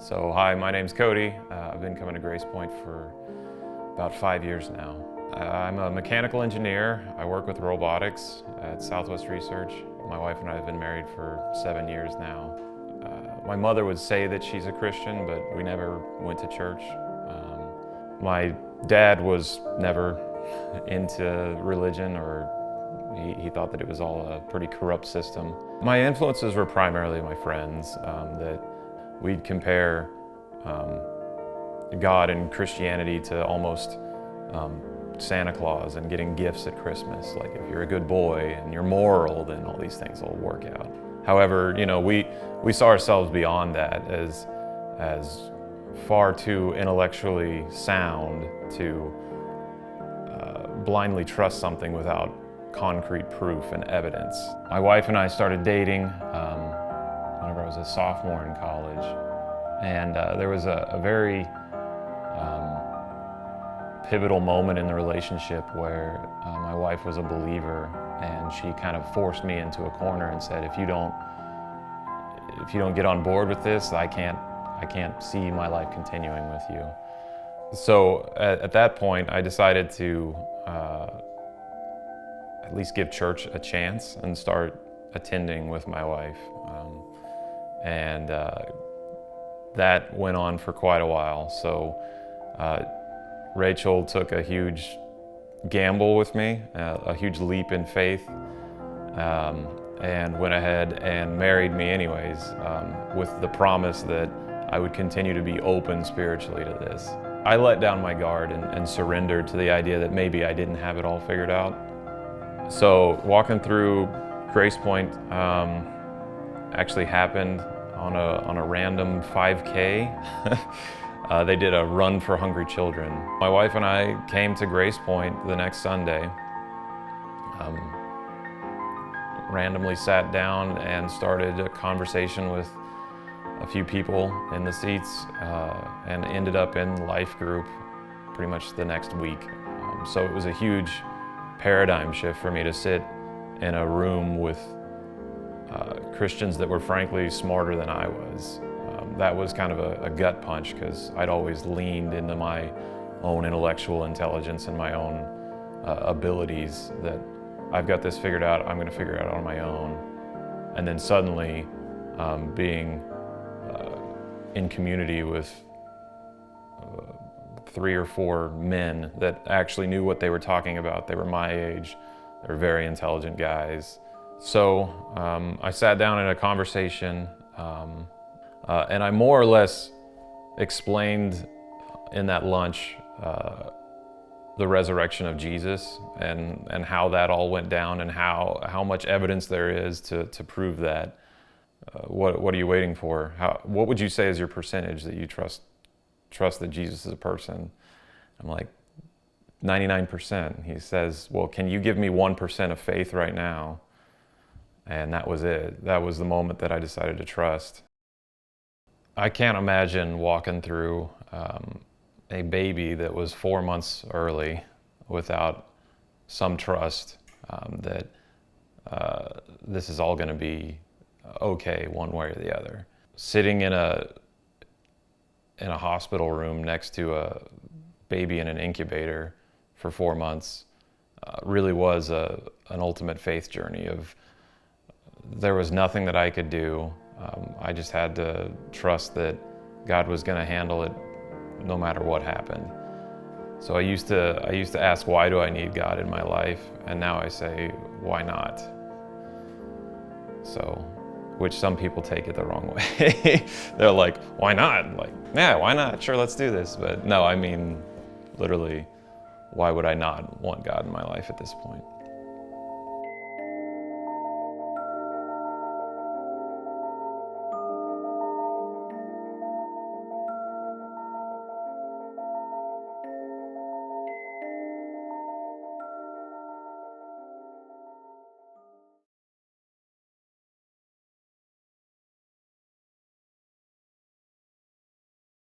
So hi, my name's Cody. I've been coming to Grace Point for about 5 years now. I'm a mechanical engineer. I work with robotics at Southwest Research. My wife and I have been married for 7 years now. My mother would say that she's a Christian, but we never went to church. My dad was never into religion, or he thought that it was all a pretty corrupt system. My influences were primarily my friends, that we'd compare God and Christianity to almost Santa Claus and getting gifts at Christmas. Like, if you're a good boy and you're moral, then all these things will work out. However, we saw ourselves beyond that as far too intellectually sound to blindly trust something without concrete proof and evidence. My wife and I started dating whenever I was a sophomore in college, and there was a very pivotal moment in the relationship where my wife was a believer, and she kind of forced me into a corner and said, if you don't get on board with this, I can't see my life continuing with you. So at that point, I decided to at least give church a chance and start attending with my wife. And that went on for quite a while. So Rachel took a huge gamble with me, a huge leap in faith, and went ahead and married me anyways, with the promise that I would continue to be open spiritually to this. I let down my guard and surrendered to the idea that maybe I didn't have it all figured out. So walking through Grace Point actually happened on a random 5K. They did a run for hungry children. My wife and I came to Grace Point the next Sunday, randomly sat down and started a conversation with a few people in the seats, and ended up in life group pretty much the next week. So it was a huge paradigm shift for me to sit in a room with Christians that were frankly smarter than I was. That was kind of a gut punch, because I'd always leaned into my own intellectual intelligence and my own abilities, that I've got this figured out, I'm going to figure it out on my own. And then suddenly being in community with 3 or 4 men that actually knew what they were talking about. They were my age, they were very intelligent guys. So I sat down in a conversation, and I more or less explained in that lunch the resurrection of Jesus and how that all went down, and how much evidence there is to prove that. What are you waiting for? What would you say is your percentage that you trust that Jesus is a person? I'm like, 99%. He says, well, can you give me 1% of faith right now? And that was it. That was the moment that I decided to trust. I can't imagine walking through a baby that was 4 months early without some trust that this is all going to be okay one way or the other. Sitting in a hospital room next to a baby in an incubator for 4 months really was an ultimate faith journey. There was nothing that I could do. I just had to trust that God was going to handle it no matter what happened. So I used to ask, why do I need God in my life? And now I say, why not? So, which some people take it the wrong way. They're like, why not? Like, yeah, why not? Sure, let's do this. But no, I mean, literally, why would I not want God in my life at this point?